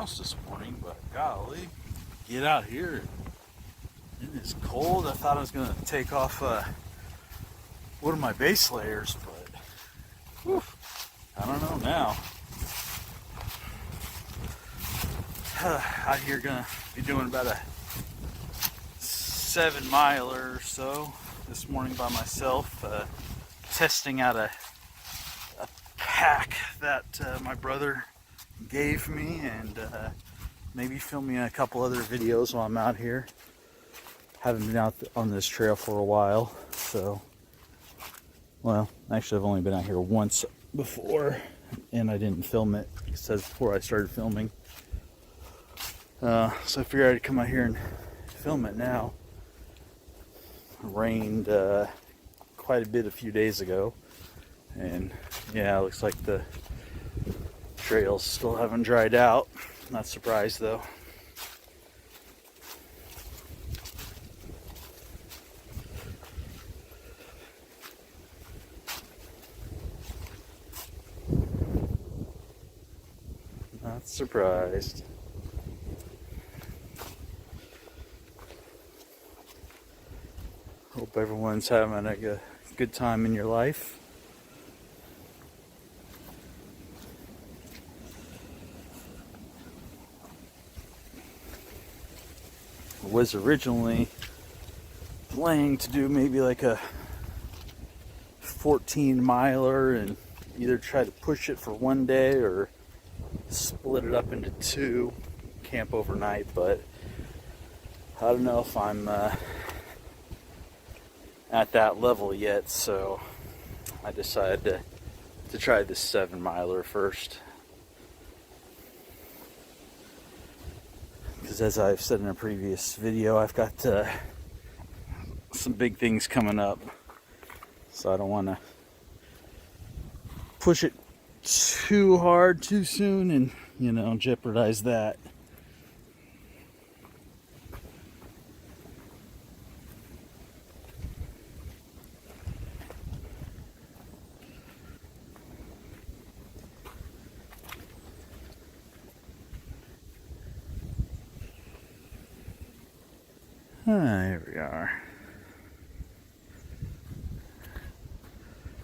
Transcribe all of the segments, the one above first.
house this morning, but golly, get out here. It is cold. I thought I was going to take off one of my base layers, but whew, I don't know now. Out here gonna be doing about a 7 miler or so this morning by myself, testing out a pack that my brother gave me, and maybe filming a couple other videos while I'm out here. Haven't been out on this trail for a while, so, well, actually I've only been out here once before, and I didn't film it. It says before I started filming. So I figured I'd come out here and film it now. It rained quite a bit a few days ago, and yeah, it looks like the trails still haven't dried out. Not surprised though. Not surprised. Hope everyone's having a good time in your life. I was originally planning to do maybe like a 14 miler and either try to push it for one day or split it up into two, camp overnight, but I don't know if I'm at that level yet, so I decided to try this 7 miler first, because as I've said in a previous video, I've got some big things coming up, so I don't want to push it too hard too soon and, you know, jeopardize that. Here we are.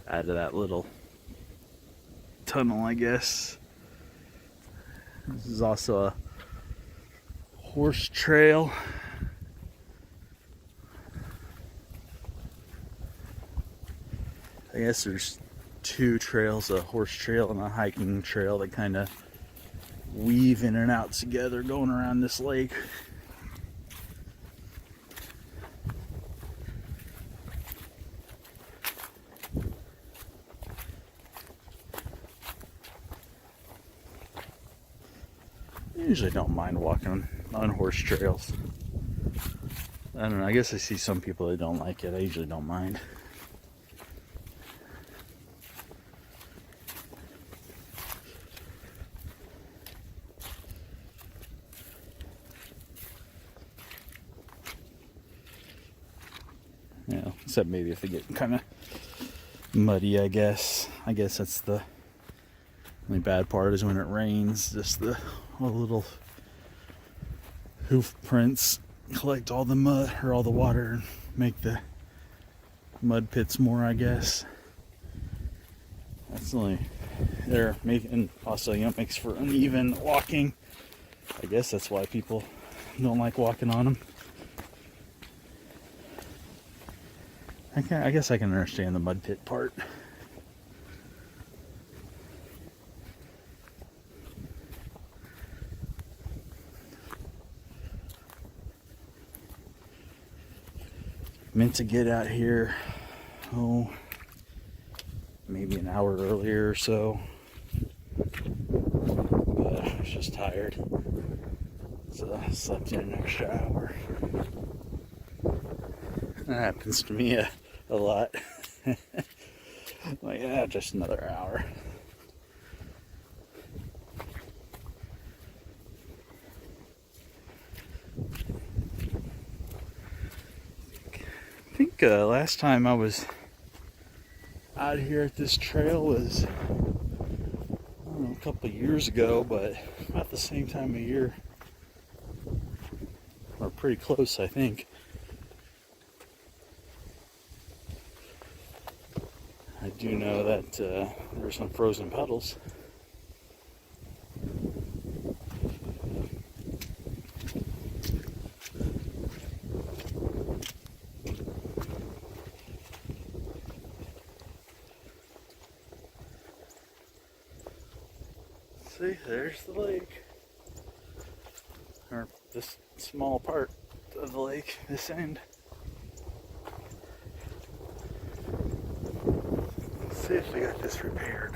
Out of that little tunnel, I guess. This is also a horse trail. I guess there's two trails, a horse trail and a hiking trail that kind of weave in and out together going around this lake. I usually don't mind walking on horse trails. I don't know, I guess I see some people that don't like it. I usually don't mind. You know, except maybe if they get kind of muddy, I guess. I guess that's the only bad part is when it rains, just the little hoof prints collect all the mud or all the water and make the mud pits more, I guess. That's only there, making also, you know, makes for uneven walking. I guess that's why people don't like walking on them. I guess I can understand the mud pit part. Meant to get out here, maybe an hour earlier or so, but I was just tired, so I slept in an extra hour. That happens to me a lot. Like, yeah, just another hour. I think last time I was out here at this trail was couple years ago, but about the same time of year, or pretty close, I think. I do know that there's some frozen puddles. See, there's the lake. Or this small part of the lake, this end. Let's see if we got this repaired.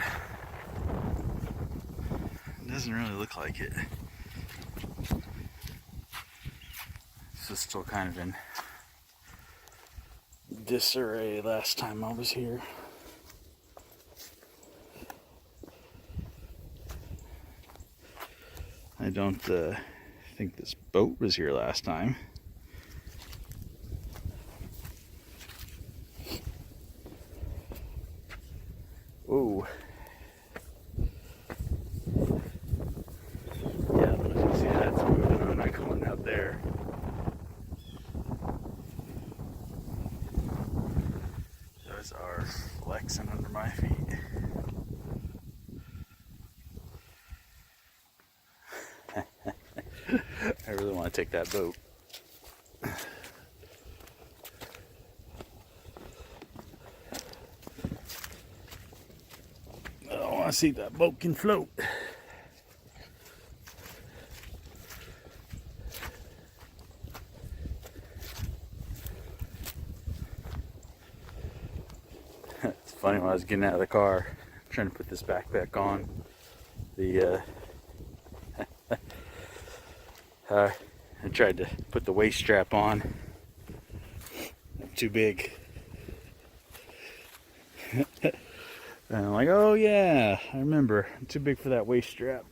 It doesn't really look like it. This is still kind of in disarray last time I was here. I don't think this boat was here last time. Whoa. Yeah, I don't know if you see that's moving on that going out there. Those are flexing under my feet. I really want to take that boat. I don't want to see if that boat can float. It's funny, when I was getting out of the car, trying to put this backpack on, I tried to put the waist strap on. Too big. And I'm like, oh yeah, I remember. I'm too big for that waist strap.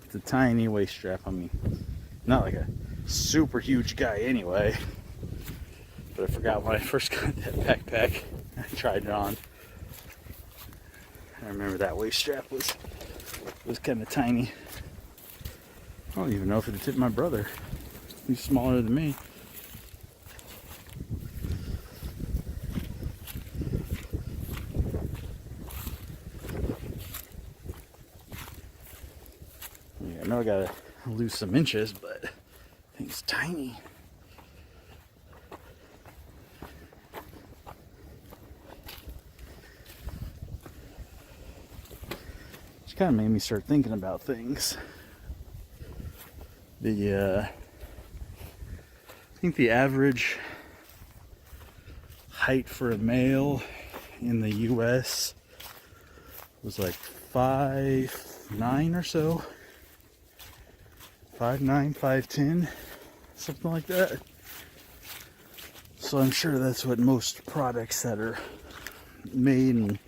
It's a tiny waist strap. I mean, not like a super huge guy anyway. But I forgot when I first got that backpack. I tried it on. I remember that waist strap was kind of tiny. I don't even know if it'd fit my brother. He's smaller than me. Yeah, I know I gotta lose some inches, but I think it's tiny. Which kind of made me start thinking about things. I think the average height for a male in the US was like 5'9" or so. 5'9", 5'10", something like that. So I'm sure that's what most products that are made and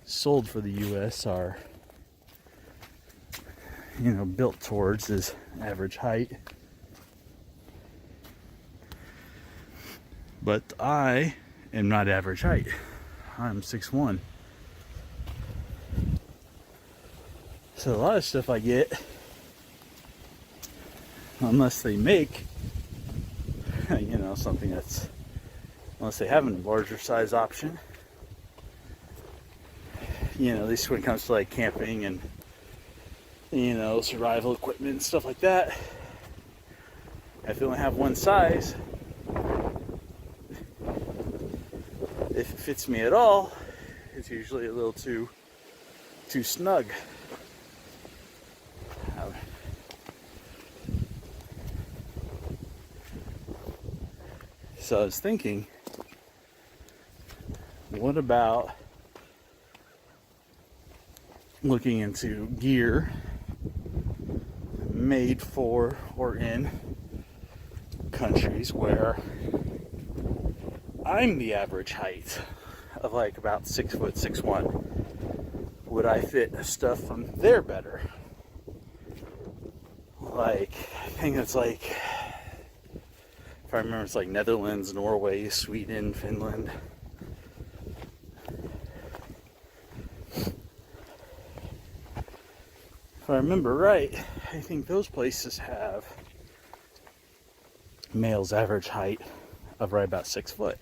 sold for the US are, built towards is average height. But I am not average height. I'm 6'1". So a lot of stuff I get, unless they make, something that's, unless they have a larger size option, at least when it comes to like camping and survival equipment and stuff like that. If they only have one size, if it fits me at all, it's usually a little too snug. So I was thinking, what about looking into gear made for or in countries where I'm the average height of like about 6 foot, 6'1". Would I fit stuff from there better? Like, I think it's like, if I remember, it's like Netherlands, Norway, Sweden, Finland. I remember right, I think those places have male's average height of right about 6 foot.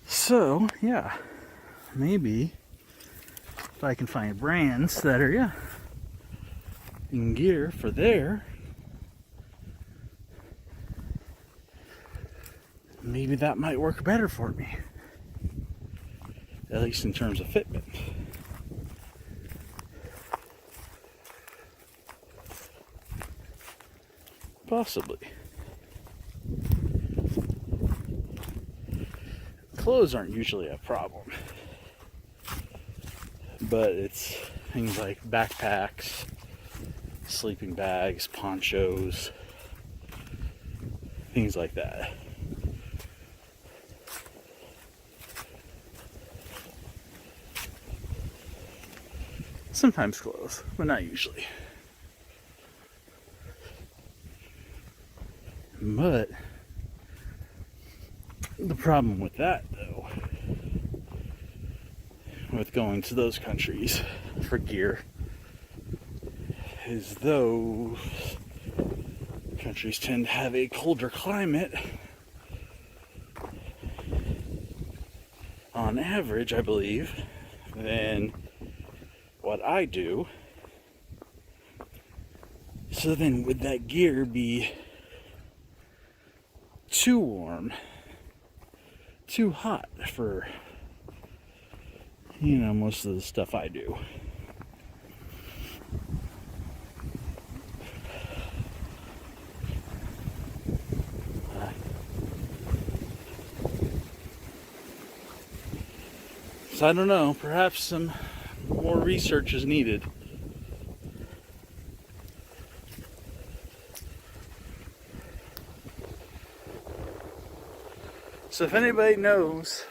So, yeah, maybe if I can find brands that are, yeah, in gear for there, maybe that might work better for me. At least in terms of fitment. Possibly. Clothes aren't usually a problem, but it's things like backpacks, sleeping bags, ponchos, things like that. Sometimes clothes, but not usually. But the problem with that, though, with going to those countries for gear, is those countries tend to have a colder climate. On average, I believe, than what I do. So then would that gear be too warm, too hot for, most of the stuff I do? So I don't know, perhaps some more research is needed. So if anybody knows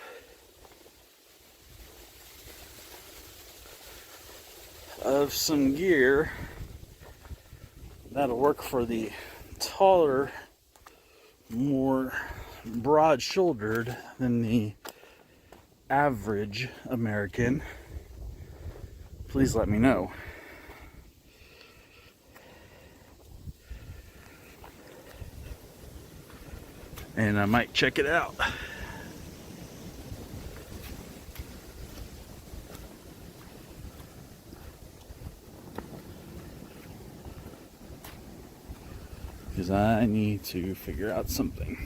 of some gear that'll work for the taller, more broad-shouldered than the average American, please let me know. And I might check it out. Because I need to figure out something.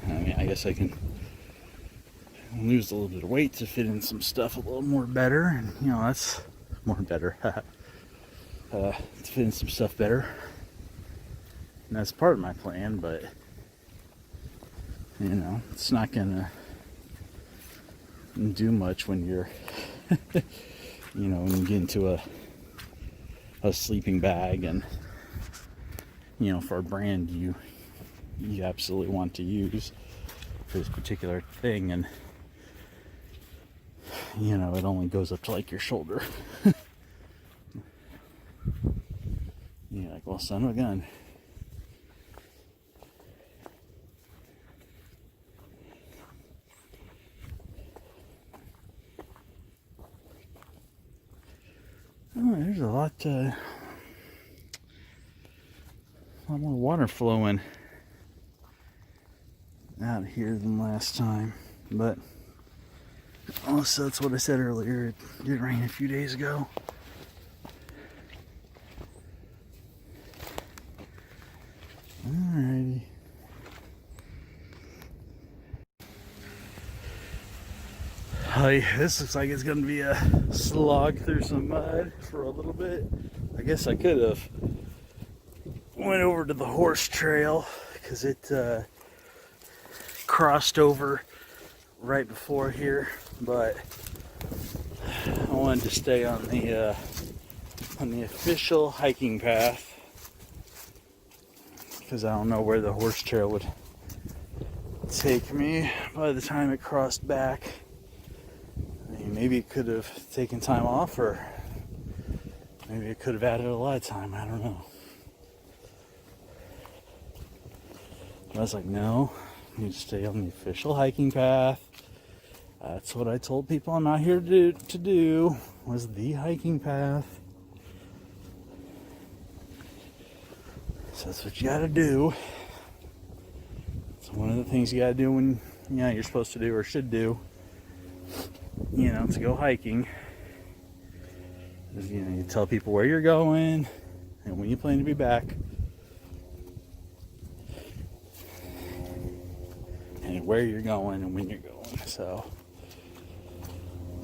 I mean, I guess I can lose a little bit of weight to fit in some stuff a little more better. And, that's more better. To fit in some stuff better. And that's part of my plan, but, it's not gonna do much when you're, when you get into a sleeping bag and, for a brand you absolutely want to use for this particular thing, and, it only goes up to like your shoulder. You're like, well, son of a gun. Oh, there's a lot more water flowing out here than last time, but also that's what I said earlier. It did rain a few days ago. Alrighty. Hi, this looks like it's gonna be a slog through some mud for a little bit. I guess I could have went over to the horse trail because it crossed over right before here, but I wanted to stay on the official hiking path because I don't know where the horse trail would take me by the time it crossed back. I mean, maybe it could have taken time off, or maybe it could have added a lot of time. I don't know. I was like, no, I need to stay on the official hiking path. That's what I told people I'm out here to do was the hiking path. So that's what you gotta do. It's one of the things you gotta do when you're supposed to do or should do. To go hiking. Is, you tell people where you're going and when you plan to be back. And where you're going and when you're going. So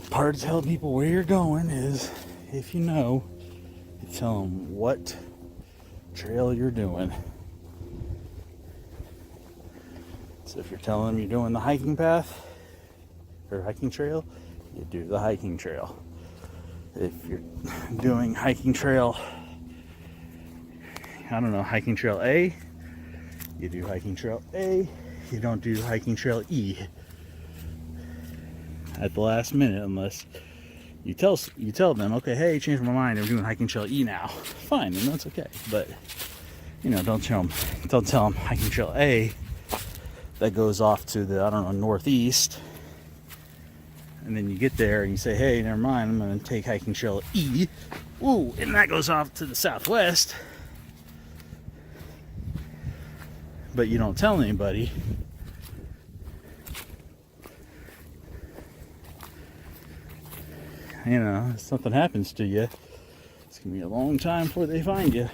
part of telling people where you're going is, if you tell them what trail you're doing. So if you're telling them you're doing the hiking path or hiking trail, you do the hiking trail. If you're doing hiking trail, hiking trail A, you do hiking trail A. You don't do hiking trail E at the last minute unless you tell them, okay, hey, changed my mind, I'm doing hiking trail E now. Fine, and that's okay. But don't tell them hiking trail A that goes off to the northeast, and then you get there and you say, hey, never mind, I'm going to take hiking trail E. Ooh, and that goes off to the southwest. But you don't tell anybody. If something happens to you, it's going to be a long time before they find you.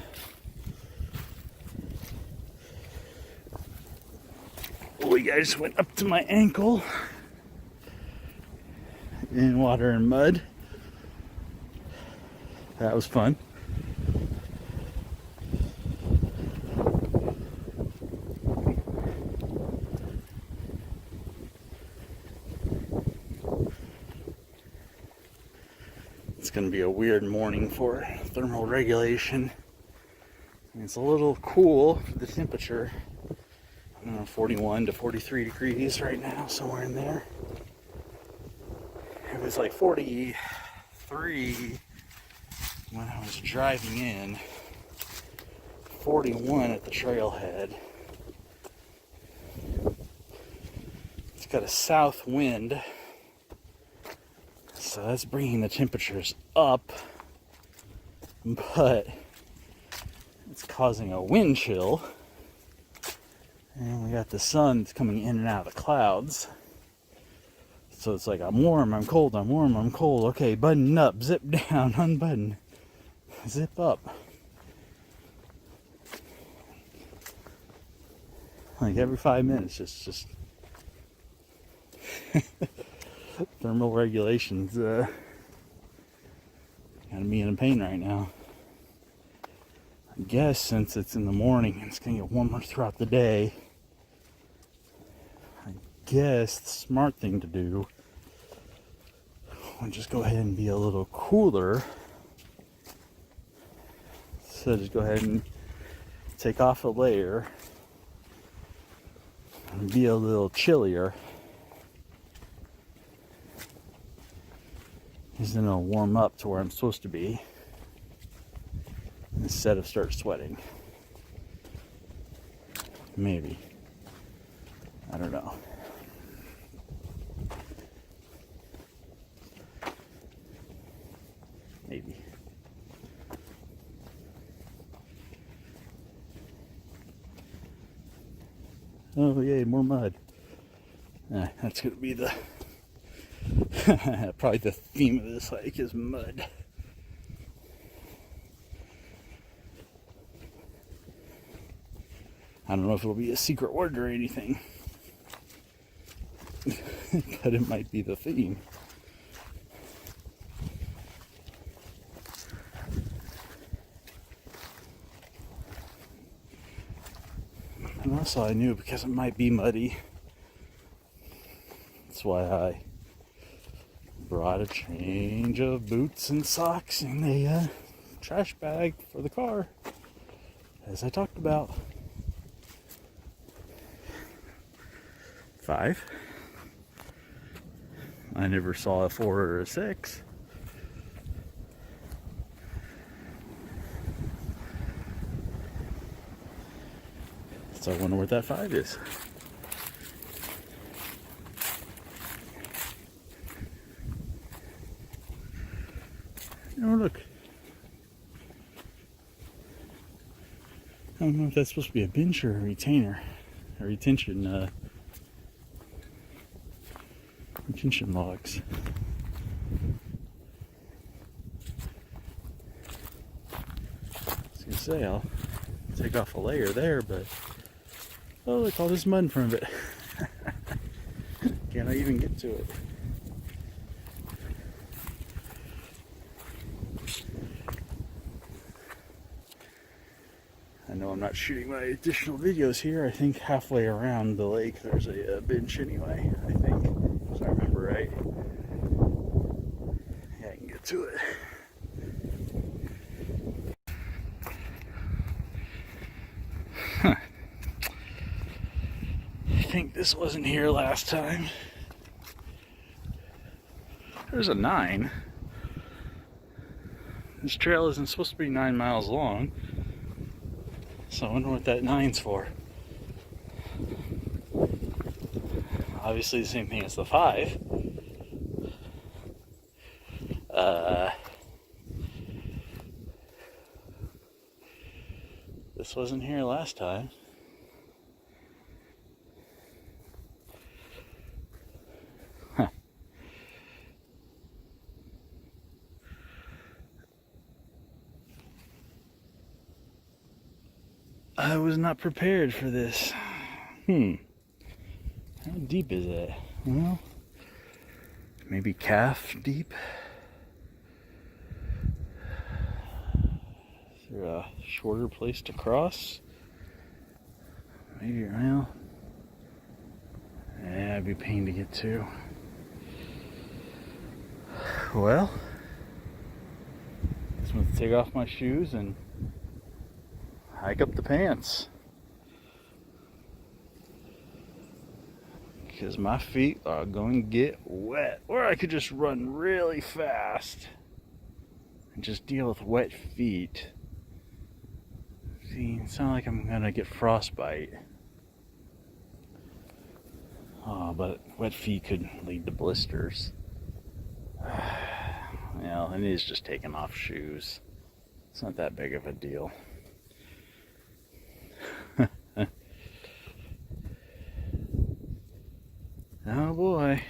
Oh, I just went up to my ankle in water and mud. That was fun. It's going to be a weird morning for thermal regulation. It's a little cool for the temperature. 41 to 43 degrees right now, somewhere in there. It was like 43 when I was driving in, 41 at the trailhead. It's got a south wind, so that's bringing the temperatures up, but it's causing a wind chill. And we got the sun coming in and out of the clouds. So it's like, I'm warm, I'm cold, I'm warm, I'm cold. Okay, button up, zip down, unbutton, zip up. Like every 5 minutes, just thermal regulations. Got me in pain right now. I guess since it's in the morning and it's gonna get warmer throughout the day, I guess the smart thing to do would just go ahead and be a little cooler. So just go ahead and take off a layer and be a little chillier. Because then it'll warm up to where I'm supposed to be instead of start sweating. Maybe. I don't know. Maybe. Oh yay, more mud. That's gonna be the probably the theme of this hike is mud. I don't know if it'll be a secret word or anything, but it might be the theme. And also I knew because it might be muddy, that's why I brought a change of boots and socks in a trash bag for the car, as I talked about. 5. I never saw a 4 or a 6. So I wonder what that 5 is. Oh, look. I don't know if that's supposed to be a bench or a retainer. A retention logs. I was gonna say I'll take off a layer there, but oh, look, all this mud in front of it. Can't I even get to it? I know I'm not shooting my additional videos here. I think halfway around the lake there's a bench anyway, I think, if I remember right. Yeah, I can get to it. Huh. I think this wasn't here last time. There's a 9. This trail isn't supposed to be 9 miles long. So I wonder what that 9's for. Obviously the same thing as the 5. This wasn't here last time. Huh. I was not prepared for this. How deep is that? Well, maybe calf deep. Is there a shorter place to cross? Maybe, well, yeah, it'd be a pain to get to. Well, just want to take off my shoes and hike up the pants, because my feet are going to get wet. Or I could just run really fast and just deal with wet feet. See, it's not like I'm gonna get frostbite. Oh, but wet feet could lead to blisters. Well, it is just taking off shoes. It's not that big of a deal. Oh boy.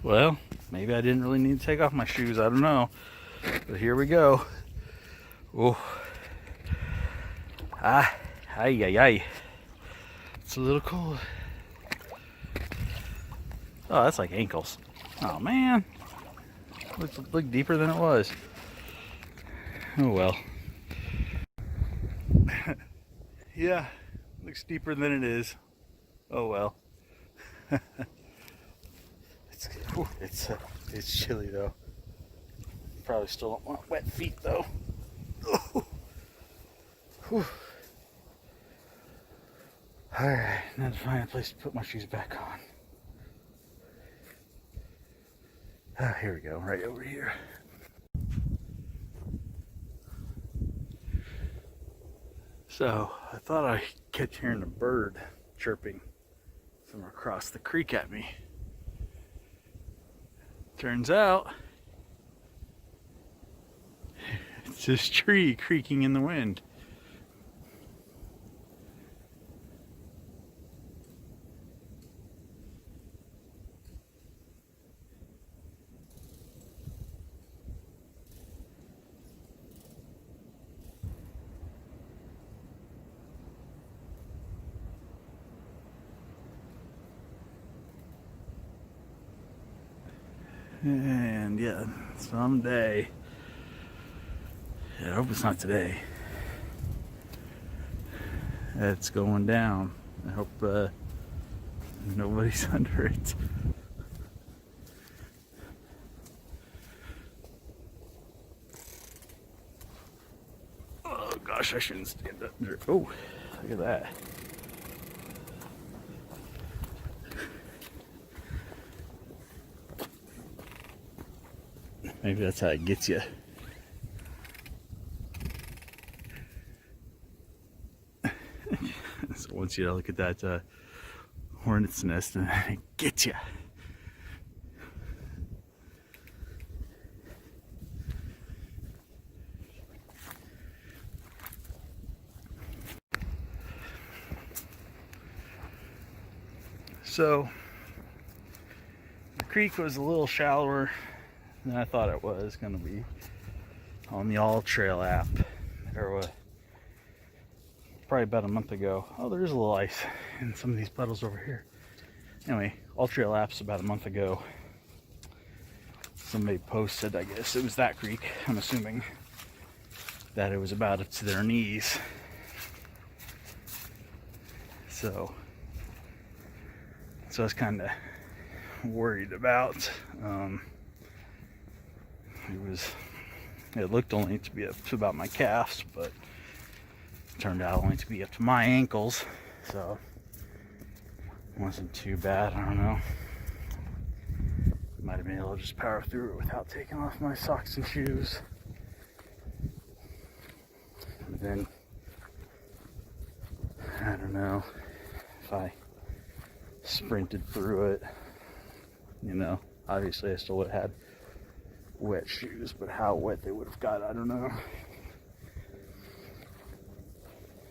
Well, maybe I didn't really need to take off my shoes, I don't know. But here we go. Oh. Ay. It's a little cold. Oh, that's like ankles. Oh man. Look deeper than it was. Oh well. Yeah, looks deeper than it is. Oh well. It's chilly though. Probably still don't want wet feet though. Alright, now to find a place to put my shoes back on. Ah, here we go, right over here. So, I thought I kept hearing a bird chirping from across the creek at me. Turns out, it's this tree creaking in the wind. And yeah, someday, I hope it's not today, it's going down. I hope nobody's under it. Oh gosh, I shouldn't stand up there. Oh, look at that. Maybe that's how it gets you. So once you look at that hornet's nest, and it gets you. So the creek was a little shallower than I thought it was going to be on the All Trail app. There was probably about a month ago. Oh, there's a little ice in some of these puddles over here. Anyway, All Trail apps about a month ago. Somebody posted, I guess it was that creek, I'm assuming, that it was about up to their knees. So I was kind of worried about. It looked only to be up to about my calves, but it turned out only to be up to my ankles. So it wasn't too bad. I don't know. Might have been able to just power through it without taking off my socks and shoes. But then I don't know if I sprinted through it. You know, obviously I still would have had wet shoes, but how wet they would have got, I don't know.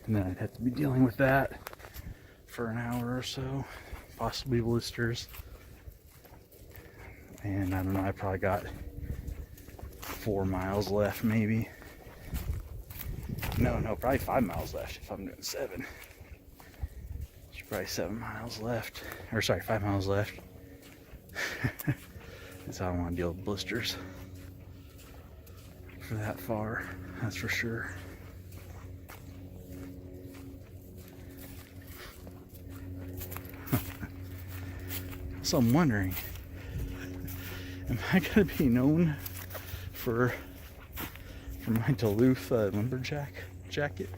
And then I'd have to be dealing with that for an hour or so, possibly blisters. And I don't know, I probably got 4 miles left, maybe. No, probably 5 miles left if I'm doing 7. There's probably 7 miles left. Or sorry, 5 miles left. That's how I want to deal with blisters for that far, that's for sure. So I'm wondering, am I going to be known for my Duluth lumberjack jacket?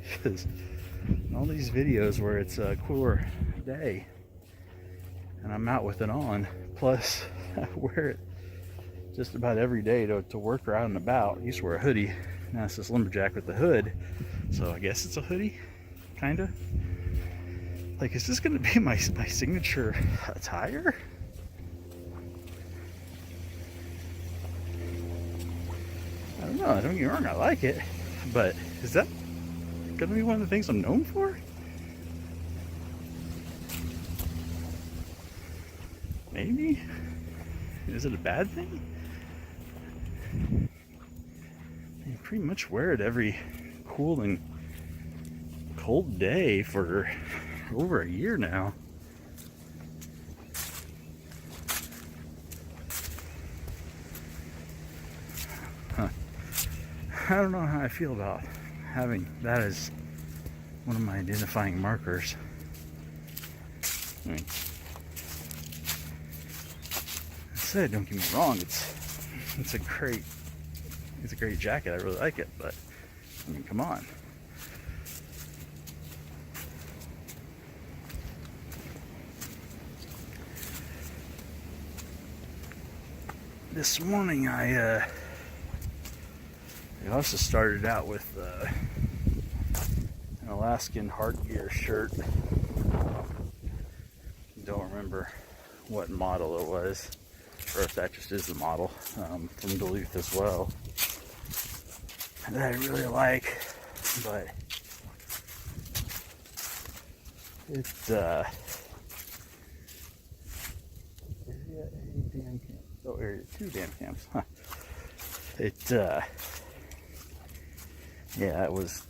Because in all these videos where it's a cooler day and I'm out with it on, plus I wear it just about every day to work or out and about. I used to wear a hoodie, now it's this lumberjack with the hood, so I guess it's a hoodie, kinda. Like, is this gonna be my signature attire? I don't know, don't get me wrong, I like it, but is that gonna be one of the things I'm known for? Maybe? Is it a bad thing? I pretty much wear it every cool and cold day for over a year now. Huh. I don't know how I feel about having that as one of my identifying markers. I mean, I said, don't get me wrong, it's a great jacket. I really like it, but I mean, come on. This morning I also started out with an Alaskan hardgear shirt. Don't remember what model it was, or if that just is the model, from Duluth as well, that I really like, but it's oh, area 2 damn camps. Huh. Yeah, it was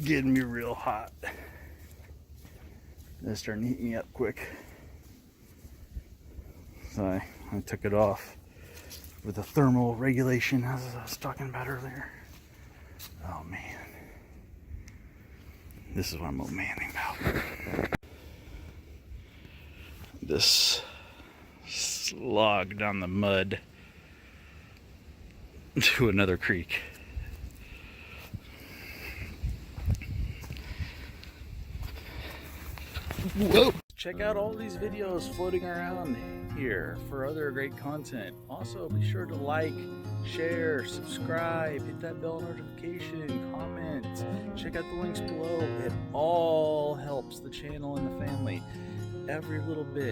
getting me real hot. It's starting to heat me up quick. So I took it off with the thermal regulation, as I was talking about earlier. Oh man. This is what I'm manning about. This slog down the mud to another creek. Whoa! Check out all these videos floating around here for other great content. Also, be sure to like, share, subscribe, hit that bell notification, comment, check out the links below. It all helps the channel and the family. Every little bit.